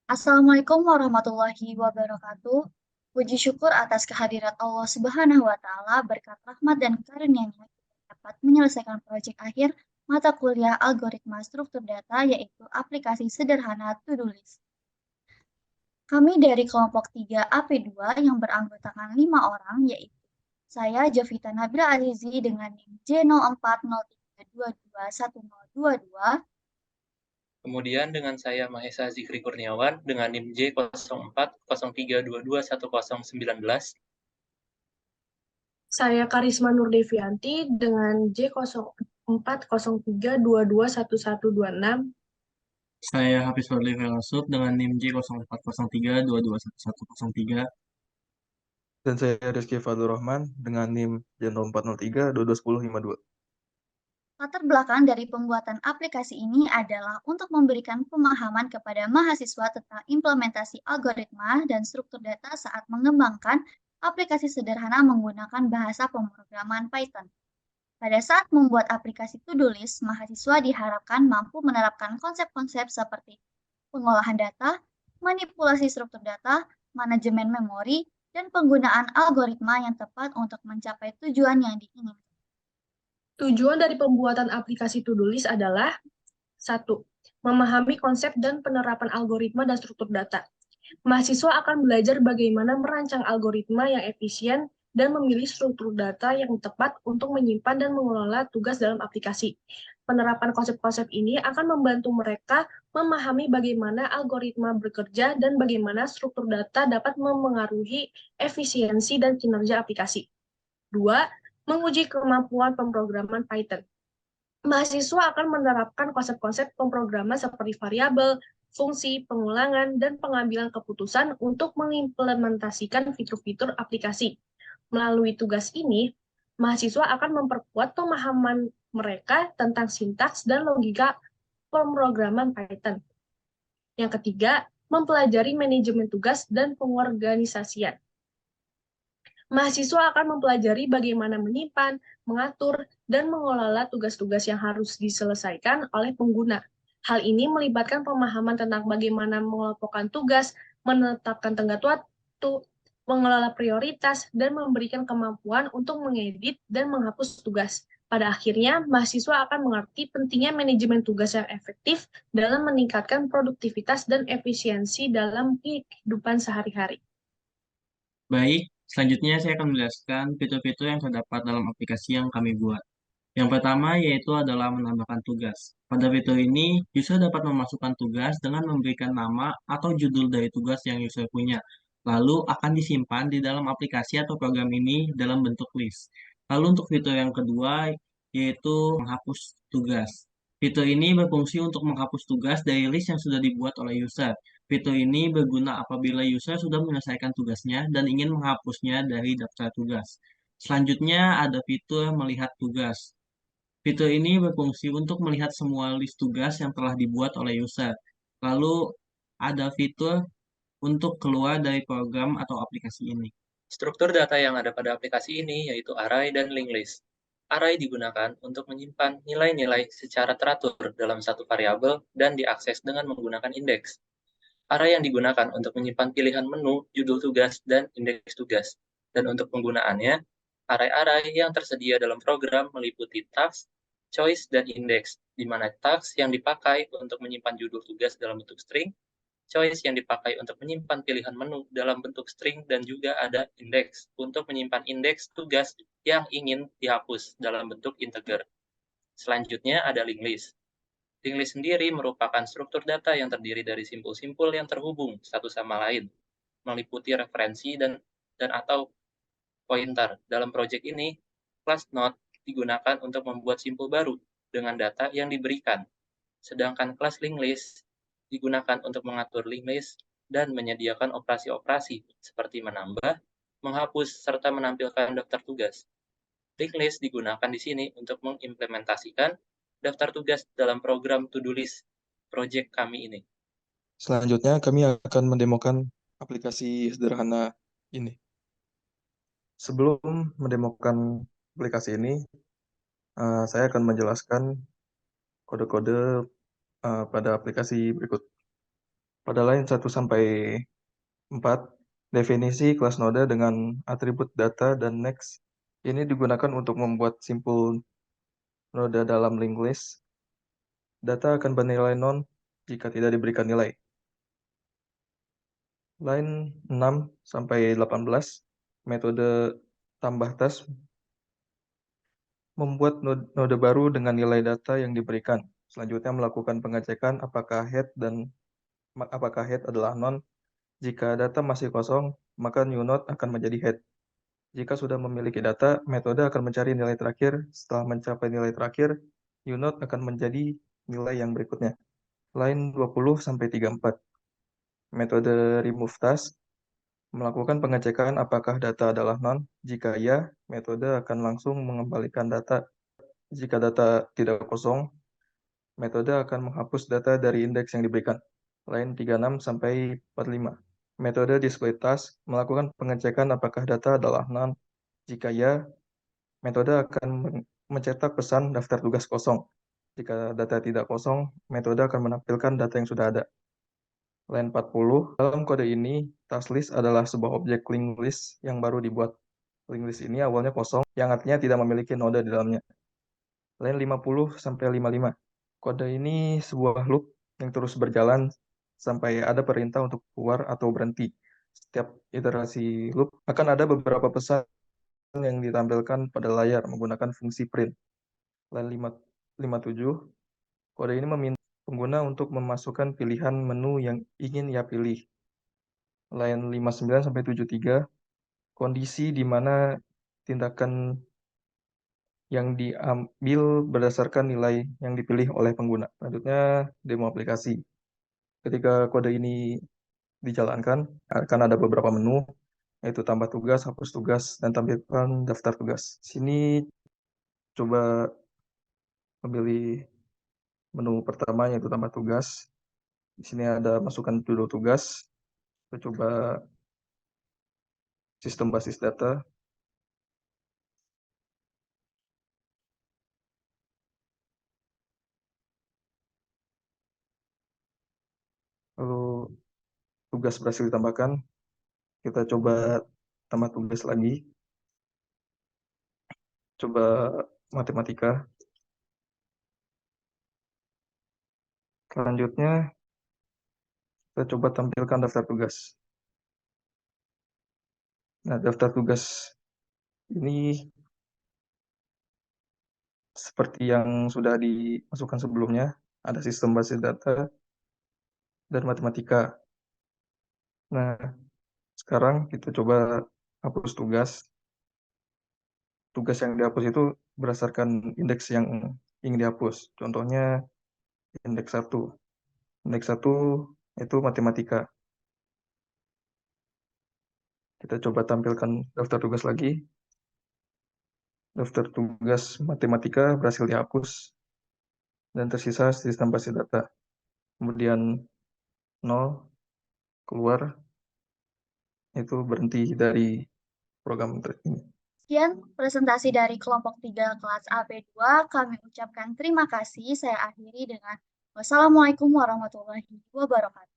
Assalamualaikum warahmatullahi wabarakatuh. Puji syukur atas kehadirat Allah Subhanahu wa Ta'ala, berkat rahmat dan karunia-Nya kita dapat menyelesaikan proyek akhir mata kuliah algoritma struktur data, yaitu aplikasi sederhana to-do list. Kami dari kelompok 3 AP2 yang beranggotakan 5 orang, yaitu saya Jovita Nabila Azizi dengan NIM J0403221022. Kemudian dengan saya Mahesa Zikri Kurniawan dengan NIM J0403221019. Saya Karisma Nurdevianti dengan J0403221126. Saya Hafiz Fadli Velasud dengan NIM J0403221103. Dan saya Rizky Fadlur Rahman dengan NIM J0403 221052. Latar belakang dari pembuatan aplikasi ini adalah untuk memberikan pemahaman kepada mahasiswa tentang implementasi algoritma dan struktur data saat mengembangkan aplikasi sederhana menggunakan bahasa pemrograman Python. Pada saat membuat aplikasi to-do list, mahasiswa diharapkan mampu menerapkan konsep-konsep seperti pengolahan data, manipulasi struktur data, manajemen memori, dan penggunaan algoritma yang tepat untuk mencapai tujuan yang diinginkan. Tujuan dari pembuatan aplikasi to-do list adalah 1. Memahami konsep dan penerapan algoritma dan struktur data. Mahasiswa akan belajar bagaimana merancang algoritma yang efisien dan memilih struktur data yang tepat untuk menyimpan dan mengelola tugas dalam aplikasi. Penerapan konsep-konsep ini akan membantu mereka memahami bagaimana algoritma bekerja dan bagaimana struktur data dapat memengaruhi efisiensi dan kinerja aplikasi. 2. Menguji kemampuan pemrograman Python. Mahasiswa akan menerapkan konsep-konsep pemrograman seperti variabel, fungsi, pengulangan, dan pengambilan keputusan untuk mengimplementasikan fitur-fitur aplikasi. Melalui tugas ini, mahasiswa akan memperkuat pemahaman mereka tentang sintaks dan logika pemrograman Python. Yang ketiga, mempelajari manajemen tugas dan pengorganisasian. Mahasiswa akan mempelajari bagaimana menyimpan, mengatur, dan mengelola tugas-tugas yang harus diselesaikan oleh pengguna. Hal ini melibatkan pemahaman tentang bagaimana mengelompokkan tugas, menetapkan tenggat waktu, mengelola prioritas, dan memberikan kemampuan untuk mengedit dan menghapus tugas. Pada akhirnya, mahasiswa akan mengerti pentingnya manajemen tugas yang efektif dalam meningkatkan produktivitas dan efisiensi dalam kehidupan sehari-hari. Baik, selanjutnya saya akan menjelaskan fitur-fitur yang terdapat dalam aplikasi yang kami buat. Yang pertama yaitu adalah menambahkan tugas. Pada fitur ini, user dapat memasukkan tugas dengan memberikan nama atau judul dari tugas yang user punya. Lalu akan disimpan di dalam aplikasi atau program ini dalam bentuk list. Lalu untuk fitur yang kedua yaitu menghapus tugas. Fitur ini berfungsi untuk menghapus tugas dari list yang sudah dibuat oleh user. Fitur ini berguna apabila user sudah menyelesaikan tugasnya dan ingin menghapusnya dari daftar tugas. Selanjutnya ada fitur melihat tugas. Fitur ini berfungsi untuk melihat semua list tugas yang telah dibuat oleh user. Lalu ada fitur untuk keluar dari program atau aplikasi ini. Struktur data yang ada pada aplikasi ini yaitu array dan linked list. Array digunakan untuk menyimpan nilai-nilai secara teratur dalam satu variabel dan diakses dengan menggunakan indeks. Array yang digunakan untuk menyimpan pilihan menu, judul tugas, dan indeks tugas. Dan untuk penggunaannya, array-array yang tersedia dalam program meliputi task, choice, dan index, di mana task yang dipakai untuk menyimpan judul tugas dalam bentuk string, choice yang dipakai untuk menyimpan pilihan menu dalam bentuk string, dan juga ada index untuk menyimpan indeks tugas yang ingin dihapus dalam bentuk integer. Selanjutnya ada linked list. Linked list sendiri merupakan struktur data yang terdiri dari simpul-simpul yang terhubung satu sama lain, meliputi referensi dan atau pointer. Dalam proyek ini, class node digunakan untuk membuat simpul baru dengan data yang diberikan, sedangkan class linked list digunakan untuk mengatur linked list dan menyediakan operasi-operasi seperti menambah, menghapus, serta menampilkan daftar tugas. Linked list digunakan di sini untuk mengimplementasikan daftar tugas dalam program to-do list project kami ini. Selanjutnya, kami akan mendemokan aplikasi sederhana ini. Sebelum mendemokan aplikasi ini, saya akan menjelaskan kode-kode pada aplikasi berikut. Pada line 1-4, definisi kelas noda dengan atribut data dan next ini digunakan untuk membuat simpul noda dalam linked list. Data akan bernilai non jika tidak diberikan nilai. Line 6-18, metode tambah tas membuat node baru dengan nilai data yang diberikan. Selanjutnya melakukan pengecekan apakah head adalah non. Jika data masih kosong, maka new node akan menjadi head. Jika sudah memiliki data, metode akan mencari nilai terakhir. Setelah mencapai nilai terakhir, new node akan menjadi nilai yang berikutnya. Line 20-34. Metode remove task melakukan pengecekan apakah data adalah non. Jika ya, metode akan langsung mengembalikan data. Jika data tidak kosong, metode akan menghapus data dari indeks yang diberikan. Line 36-45. Metode display task melakukan pengecekan apakah data adalah non. Jika ya, metode akan mencetak pesan daftar tugas kosong. Jika data tidak kosong, metode akan menampilkan data yang sudah ada. Line 40, dalam kode ini, task list adalah sebuah objek linked list yang baru dibuat. Linked list ini awalnya kosong, yang artinya tidak memiliki node di dalamnya. Line 50-55, kode ini sebuah loop yang terus berjalan sampai ada perintah untuk keluar atau berhenti. Setiap iterasi loop akan ada beberapa pesan yang ditampilkan pada layar menggunakan fungsi print. Line 57, kode ini meminta pengguna untuk memasukkan pilihan menu yang ingin ia pilih. Line 59-73, kondisi di mana tindakan yang diambil berdasarkan nilai yang dipilih oleh pengguna. Selanjutnya, demo aplikasi. Ketika kode ini dijalankan, akan ada beberapa menu, yaitu tambah tugas, hapus tugas, dan tampilkan daftar tugas. Sini coba memilih menu pertama, yaitu tambah tugas. Di sini ada masukkan judul tugas. Kita coba sistem basis data. Lalu tugas berhasil ditambahkan. Kita coba tambah tugas lagi. Coba matematika. Selanjutnya, kita coba tampilkan daftar tugas. Nah, daftar tugas ini seperti yang sudah dimasukkan sebelumnya, ada sistem basis data dan matematika. Nah, sekarang kita coba hapus tugas. Tugas yang dihapus itu berdasarkan indeks yang ingin dihapus. Contohnya indeks 1. Indeks 1 itu matematika. Kita coba tampilkan daftar tugas lagi. Daftar tugas matematika berhasil dihapus dan tersisa sistem basis data. Kemudian 0 keluar, itu berhenti dari program ini. Sekian presentasi dari kelompok 3 kelas AP2. Kami ucapkan terima kasih. Saya akhiri dengan wassalamualaikum warahmatullahi wabarakatuh.